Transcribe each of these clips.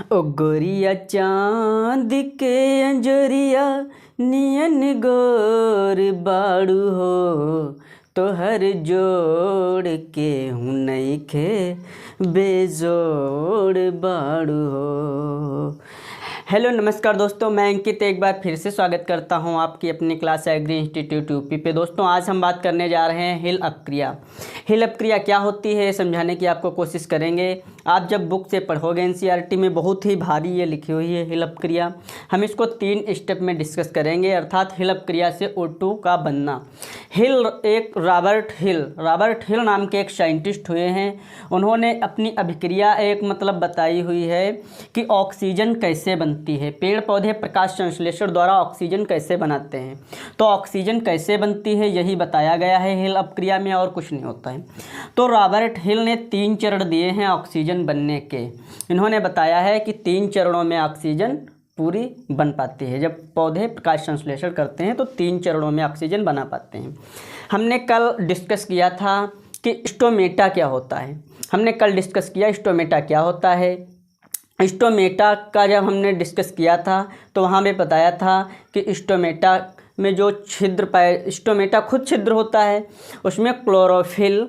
ओ गोरिया चांद के अंजोरिया नियन गोर बाड़ू हो, तोहर जोड़ के हूँ नइखे बेजोड़ बाड़ू हो। हेलो नमस्कार दोस्तों, मैं अंकित एक बार फिर से स्वागत करता हूं आपकी अपनी क्लास एग्री इंस्टीट्यूट यूपी पे। दोस्तों आज हम बात करने जा रहे हैं हिल अपक्रिया। हिल अपक्रिया क्या होती है समझाने की आपको कोशिश करेंगे। आप जब बुक से पढ़ोगे एनसीईआरटी में बहुत ही भारी ये लिखी हुई है हिल अपक्रिया। हम इसको 3 स्टेप में डिस्कस करेंगे, अर्थात हिल अपक्रिया से O2 का बनना। हिल एक रॉबर्ट हिल नाम के एक साइंटिस्ट हुए हैं। उन्होंने अपनी अभिक्रिया एक बताई हुई है कि ऑक्सीजन कैसे बनती है, पेड़ पौधे प्रकाश संश्लेषण द्वारा ऑक्सीजन कैसे बनाते हैं। तो ऑक्सीजन कैसे बनती है यही बताया गया है हिल अपक्रिया में, और कुछ नहीं होता है। तो रॉबर्ट हिल ने 3 चरण दिए हैं ऑक्सीजन बनने के। इन्होंने बताया है कि 3 चरणों में ऑक्सीजन पूरी बन पाती है। जब पौधे प्रकाश संश्लेषण करते हैं तो 3 चरणों में ऑक्सीजन बना पाते हैं। हमने कल डिस्कस किया था कि स्टोमेटा क्या होता है। स्टोमेटा क्या होता है। स्टोमेटा का जब हमने डिस्कस किया था तो वहाँ पे बताया था कि स्टोमेटा में जो स्टोमेटा खुद छिद्र होता है, उसमें क्लोरोफिल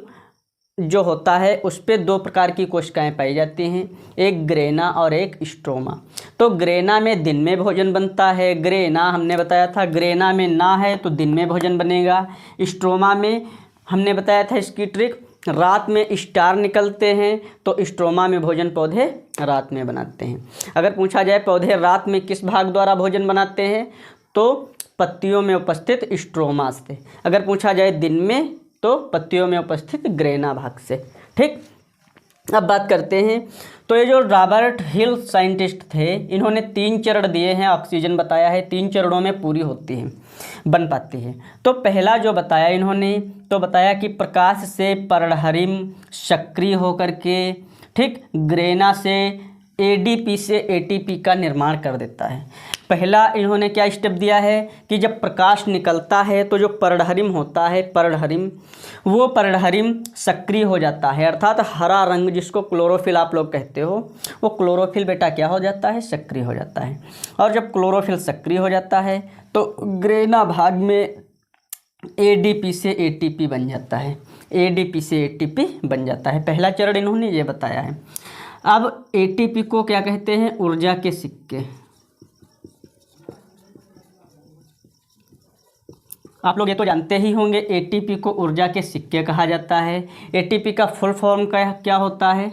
जो होता है उस पे 2 प्रकार की कोशिकाएं पाई जाती हैं, एक ग्रेना और एक स्ट्रोमा। तो ग्रेना में दिन में भोजन बनता है, ग्रेना हमने बताया था ग्रेना में ना है तो दिन में भोजन बनेगा। स्ट्रोमा में हमने बताया था इसकी ट्रिक, रात में स्टार निकलते हैं तो स्ट्रोमा में भोजन पौधे रात में बनाते हैं। अगर पूछा जाए पौधे रात में किस भाग द्वारा भोजन बनाते हैं तो पत्तियों में उपस्थित स्ट्रोमा से। अगर पूछा जाए दिन में तो पत्तियों में उपस्थित ग्रेना भाग से। ठीक, अब बात करते हैं। तो ये जो रॉबर्ट हिल साइंटिस्ट थे, इन्होंने 3 चरण दिए हैं, ऑक्सीजन बताया है 3 चरणों में पूरी होती है, बन पाती है। तो पहला जो बताया इन्होंने तो बताया कि प्रकाश से पर्णहरिम सक्रिय होकर के ठीक ग्रेना से एडीपी से एटीपी का निर्माण कर देता है। पहला इन्होंने क्या स्टेप दिया है कि जब प्रकाश निकलता है तो जो पर्णहरिम होता है, वो पर्णहरिम सक्रिय हो जाता है, अर्थात हरा रंग जिसको क्लोरोफिल आप लोग कहते हो, वो क्लोरोफिल बेटा क्या हो जाता है, सक्रिय हो जाता है। और जब क्लोरोफिल सक्रिय हो जाता है तो ग्रेना भाग में एडीपी से एटीपी बन जाता है। पहला चरण इन्होंने ये बताया है। अब एटीपी को क्या कहते हैं, ऊर्जा के सिक्के। आप लोग ये तो जानते ही होंगे, एटीपी को ऊर्जा के सिक्के कहा जाता है। एटीपी का फुल फॉर्म क्या होता है,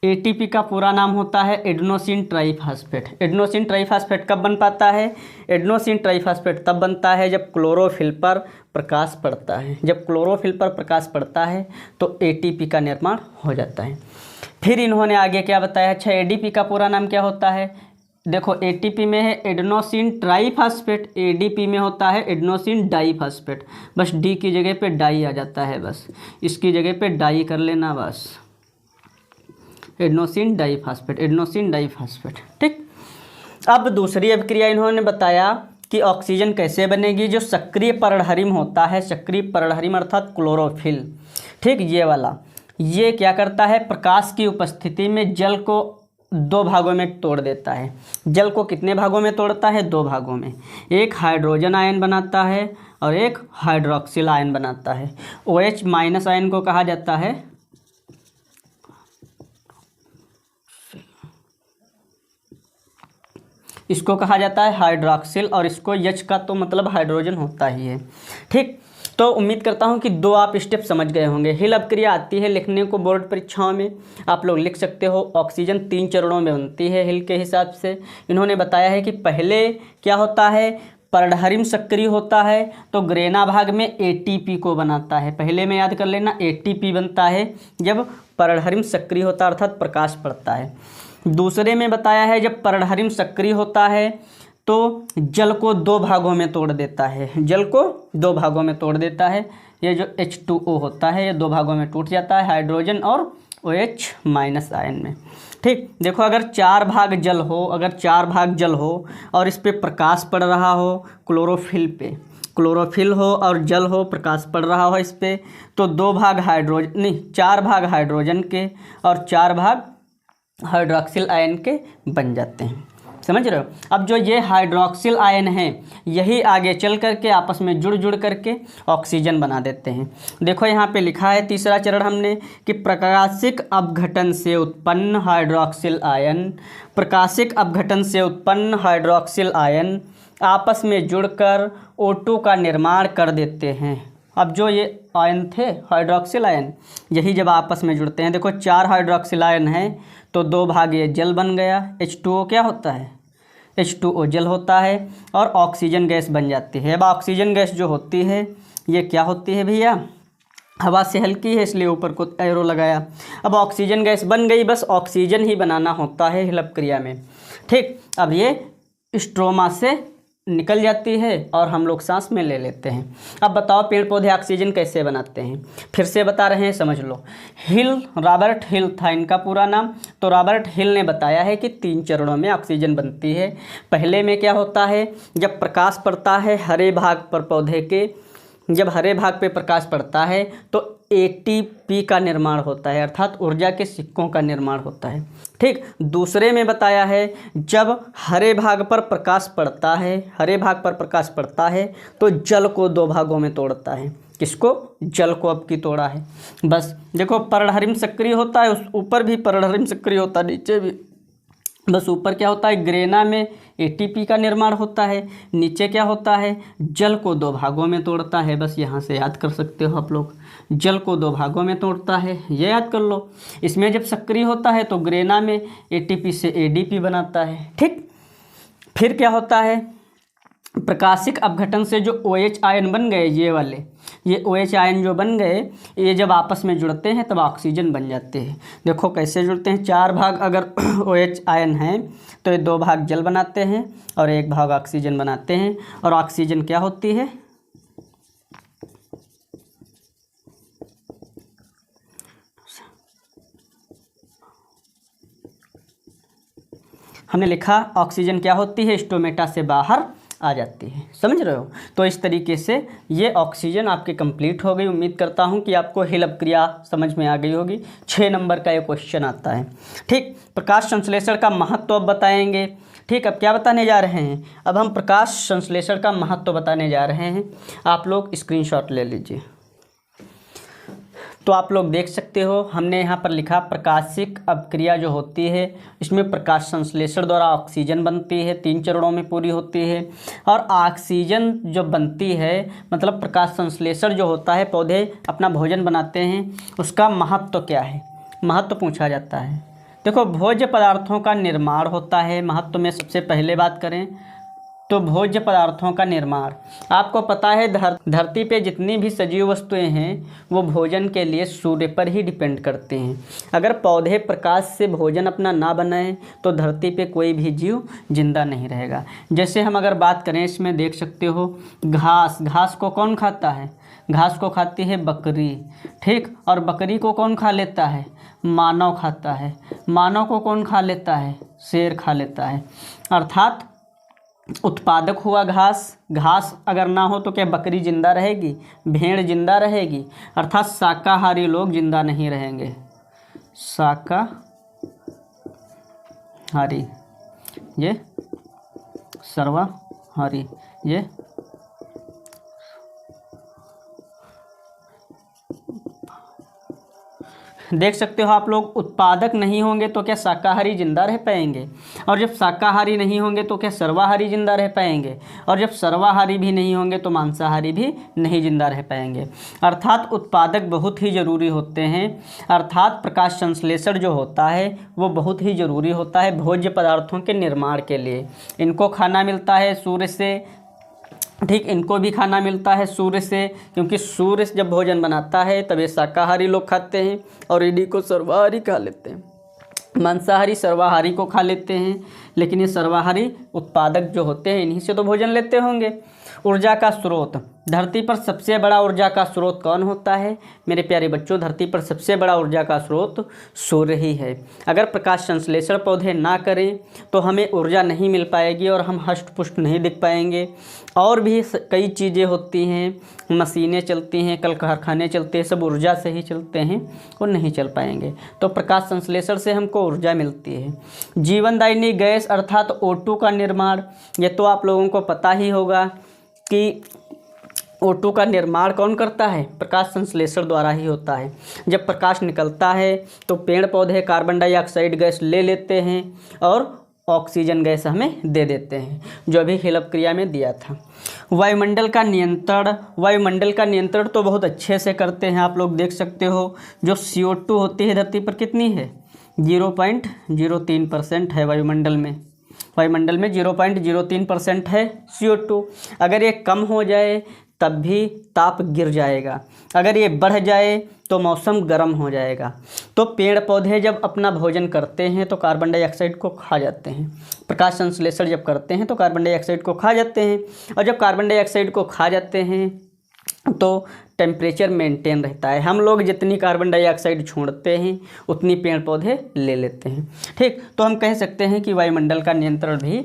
एटीपी का पूरा नाम होता है एडेनोसिन ट्राइफॉस्फेट। एडेनोसिन ट्राइफॉस्फेट कब बन पाता है, एडेनोसिन ट्राइफॉस्फेट तब बनता है जब क्लोरोफिल पर प्रकाश पड़ता है। जब क्लोरोफिल पर प्रकाश पड़ता है तो एटीपी का निर्माण हो जाता है। फिर इन्होंने आगे क्या बताया, अच्छा एडीपी का पूरा नाम क्या होता है। देखो एटीपी में है एडेनोसिन ट्राइफॉस्फेट, एडीपी में होता है एडेनोसिन डाइफॉस्फेट। बस डी की जगह पे डाई आ जाता है, बस इसकी जगह पे डाई कर लेना, बस एडेनोसिन डाइफॉस्फेट। ठीक, अब दूसरी अभिक्रिया इन्होंने बताया कि ऑक्सीजन कैसे बनेगी। जो सक्रिय पर्णहरिम होता है, सक्रिय पर्णहरिम अर्थात क्लोरोफिल, ठीक ये वाला, ये क्या करता है, प्रकाश की उपस्थिति में जल को 2 भागों में तोड़ देता है। जल को कितने भागों में तोड़ता है, 2 भागों में। एक हाइड्रोजन आयन बनाता है और एक हाइड्रोक्सिल आयन बनाता है। OH माइनस आयन को कहा जाता है इसको कहा जाता है हाइड्रोक्सिल, और इसको H का तो मतलब हाइड्रोजन होता ही है। ठीक, तो उम्मीद करता हूँ कि 2 आप स्टेप समझ गए होंगे। हिल अपक्रिया आती है लिखने को बोर्ड परीक्षाओं में, आप लोग लिख सकते हो। ऑक्सीजन 3 चरणों में बनती है हिल के हिसाब से। इन्होंने बताया है कि पहले क्या होता है, पर्णहरिम सक्रिय होता है तो ग्रेना भाग में एटीपी को बनाता है। पहले में याद कर लेना, एटीपी बनता है जब पर्णहरिम सक्रिय होता है अर्थात प्रकाश पड़ता है। दूसरे में बताया है जब पर्णहरिम सक्रिय होता है तो जल को 2 भागों में तोड़ देता है। ये जो H2O होता है ये 2 भागों में टूट जाता है, हाइड्रोजन और OH माइनस आयन में। ठीक, देखो अगर 4 भाग जल हो और इस पे प्रकाश पड़ रहा हो क्लोरोफिल पे, क्लोरोफिल हो और जल हो, प्रकाश पड़ रहा हो इस पर, तो 2 भाग हाइड्रोजन नहीं 4 भाग हाइड्रोजन के और 4 भाग हाइड्रोक्सिल आयन के बन जाते हैं। समझ रहे हो। अब जो ये हाइड्रोक्सिल आयन है यही आगे चल करके आपस में जुड़ करके ऑक्सीजन बना देते हैं। देखो यहाँ पे लिखा है तीसरा चरण हमने कि प्रकाशिक अपघटन से उत्पन्न हाइड्रोक्सिल आयन, प्रकाशिक अपघटन से उत्पन्न हाइड्रोक्सिल आयन आपस में जुड़कर O2 का निर्माण कर देते हैं। अब जो ये आयन थे हाइड्रोक्सिल आयन, यही जब आपस में जुड़ते हैं, देखो 4 हाइड्रोक्सिल आयन है तो 2 भाग ये जल बन गया, H2O क्या होता है, H2O जल होता है और ऑक्सीजन गैस बन जाती है। अब ऑक्सीजन गैस जो होती है ये क्या होती है भैया, हवा से हल्की है इसलिए ऊपर को एरो लगाया। अब ऑक्सीजन गैस बन गई, बस ऑक्सीजन ही बनाना होता है हिल अपक्रिया में। ठीक, अब ये स्ट्रोमा से निकल जाती है और हम लोग सांस में ले लेते हैं। अब बताओ पेड़ पौधे ऑक्सीजन कैसे बनाते हैं, फिर से बता रहे हैं, समझ लो। हिल, रॉबर्ट हिल था इनका पूरा नाम। तो रॉबर्ट हिल ने बताया है कि 3 चरणों में ऑक्सीजन बनती है। पहले में क्या होता है, जब प्रकाश पड़ता है हरे भाग पर पौधे के, जब हरे भाग पे प्रकाश पड़ता है तो ATP का निर्माण होता है, अर्थात ऊर्जा के सिक्कों का निर्माण होता है। ठीक, दूसरे में बताया है जब हरे भाग पर प्रकाश पड़ता है, हरे भाग पर प्रकाश पड़ता है तो जल को 2 भागों में तोड़ता है। किसको, जल को अब की तोड़ा है। बस देखो पर्णहरिम सक्रिय होता है, उस ऊपर भी पर्णहरिम सक्रिय होता है, नीचे भी। बस ऊपर क्या होता है, ग्रेना में ATP का निर्माण होता है, नीचे क्या होता है, जल को 2 भागों में तोड़ता है। बस यहाँ से याद कर सकते हो आप लोग, जल को 2 भागों में तोड़ता है, ये याद कर लो। इसमें जब सक्रिय होता है तो ग्रेना में ATP से ADP बनाता है। ठीक, फिर क्या होता है, प्रकाशिक अपघटन से जो OH आयन बन गए, ये वाले, ये OH आयन जो बन गए, ये जब आपस में जुड़ते हैं तब ऑक्सीजन बन जाते हैं। देखो कैसे जुड़ते हैं, 4 भाग अगर OH आयन हैं तो ये 2 भाग जल बनाते हैं और 1 भाग ऑक्सीजन बनाते हैं। और ऑक्सीजन क्या होती है, हमने लिखा ऑक्सीजन क्या होती है, स्टोमेटा से बाहर आ जाती है। समझ रहे हो। तो इस तरीके से ये ऑक्सीजन आपकी कंप्लीट हो गई। उम्मीद करता हूँ कि आपको हिल अपक्रिया समझ में आ गई होगी। 6 नंबर का ये क्वेश्चन आता है। ठीक, प्रकाश संश्लेषण का महत्व अब बताएंगे। ठीक, अब क्या बताने जा रहे हैं, अब हम प्रकाश संश्लेषण का महत्व बताने जा रहे हैं। आप लोग स्क्रीनशॉट ले लीजिए। तो आप लोग देख सकते हो हमने यहाँ पर लिखा प्रकाशिक अपक्रिया जो होती है इसमें प्रकाश संश्लेषण द्वारा ऑक्सीजन बनती है, 3 चरणों में पूरी होती है। और ऑक्सीजन जो बनती है मतलब प्रकाश संश्लेषण जो होता है, पौधे अपना भोजन बनाते हैं, उसका महत्व क्या है, महत्व पूछा जाता है। देखो भोज्य पदार्थों का निर्माण होता है। महत्व में सबसे पहले बात करें तो भोज्य पदार्थों का निर्माण, आपको पता है धरती पे जितनी भी सजीव वस्तुएं हैं वो भोजन के लिए सूर्य पर ही डिपेंड करते हैं। अगर पौधे प्रकाश से भोजन अपना ना बनाएं तो धरती पे कोई भी जीव जिंदा नहीं रहेगा। जैसे हम अगर बात करें, इसमें देख सकते हो घास, घास को कौन खाता है, घास को खाती है बकरी। ठीक, और बकरी को कौन खा लेता है, मानव खाता है। मानव को कौन खा लेता है, शेर खा लेता है। अर्थात उत्पादक हुआ घास, घास अगर ना हो तो क्या बकरी जिंदा रहेगी, भेड़ जिंदा रहेगी। अर्थात शाकाहारी लोग जिंदा नहीं रहेंगे, शाकाहारी, ये सर्वाहारी, ये देख सकते हो आप लोग। उत्पादक नहीं होंगे तो क्या शाकाहारी जिंदा रह पाएंगे, और जब शाकाहारी नहीं होंगे तो क्या सर्वाहारी जिंदा रह पाएंगे, और जब सर्वाहारी भी नहीं होंगे तो मांसाहारी भी नहीं जिंदा रह पाएंगे। अर्थात उत्पादक बहुत ही ज़रूरी होते हैं। अर्थात प्रकाश संश्लेषण जो होता है वो बहुत ही ज़रूरी होता है भोज्य पदार्थों के निर्माण के लिए। इनको खाना मिलता है सूर्य से। ठीक, इनको भी खाना मिलता है सूर्य से, क्योंकि सूर्य जब भोजन बनाता है तब ये शाकाहारी लोग खाते हैं और इन्हीं को सर्वाहारी खा लेते हैं। मांसाहारी सर्वाहारी को खा लेते हैं, लेकिन ये सर्वाहारी उत्पादक जो होते हैं इन्हीं से तो भोजन लेते होंगे। ऊर्जा का स्रोत, धरती पर सबसे बड़ा ऊर्जा का स्रोत कौन होता है? मेरे प्यारे बच्चों, धरती पर सबसे बड़ा ऊर्जा का स्रोत सूर्य ही है। अगर प्रकाश संश्लेषण पौधे ना करें तो हमें ऊर्जा नहीं मिल पाएगी और हम हष्ट पुष्ट नहीं दिख पाएंगे। और भी कई चीज़ें होती हैं, मशीनें चलती हैं, कल कारखाने चलते हैं, सब ऊर्जा से ही चलते हैं और नहीं चल पाएंगे। तो प्रकाश संश्लेषण से हमको ऊर्जा मिलती है। जीवनदायिनी गैस अर्थात O2 का निर्माण, ये तो आप लोगों को पता ही होगा कि O2 का निर्माण कौन करता है? प्रकाश संश्लेषण द्वारा ही होता है। जब प्रकाश निकलता है तो पेड़ पौधे कार्बन डाइऑक्साइड गैस ले लेते हैं और ऑक्सीजन गैस हमें दे देते हैं, जो अभी हिल अपक्रिया में दिया था। वायुमंडल का नियंत्रण, वायुमंडल का नियंत्रण तो बहुत अच्छे से करते हैं। आप लोग देख सकते हो जो CO2 होती है धरती पर कितनी है? 0.03% है वायुमंडल में। वायुमंडल में 0.03% है CO2। अगर ये कम हो जाए तब भी ताप गिर जाएगा, अगर ये बढ़ जाए तो मौसम गर्म हो जाएगा। तो पेड़ पौधे जब अपना भोजन करते हैं तो कार्बन डाइऑक्साइड को खा जाते हैं। प्रकाश संश्लेषण जब करते हैं तो कार्बन डाइऑक्साइड को खा जाते हैं, और जब कार्बन डाइऑक्साइड को खा जाते हैं तो टेम्परेचर मेंटेन रहता है। हम लोग जितनी कार्बन डाइऑक्साइड छोड़ते हैं उतनी पेड़ पौधे ले लेते हैं। ठीक, तो हम कह सकते हैं कि वायुमंडल का नियंत्रण भी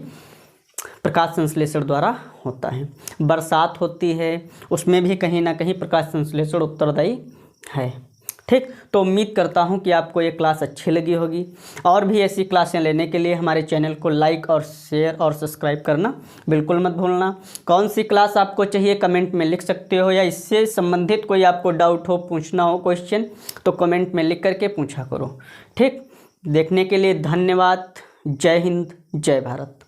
प्रकाश संश्लेषण द्वारा होता है। बरसात होती है, उसमें भी कहीं ना कहीं प्रकाश संश्लेषण उत्तरदायी है। ठीक, तो उम्मीद करता हूँ कि आपको ये क्लास अच्छी लगी होगी। और भी ऐसी क्लासें लेने के लिए हमारे चैनल को लाइक और शेयर और सब्सक्राइब करना बिल्कुल मत भूलना। कौन सी क्लास आपको चाहिए कमेंट में लिख सकते हो, या इससे संबंधित कोई आपको डाउट हो, पूछना हो क्वेश्चन, तो कमेंट में लिख करके पूछा करो। ठीक, देखने के लिए धन्यवाद। जय हिंद, जय भारत।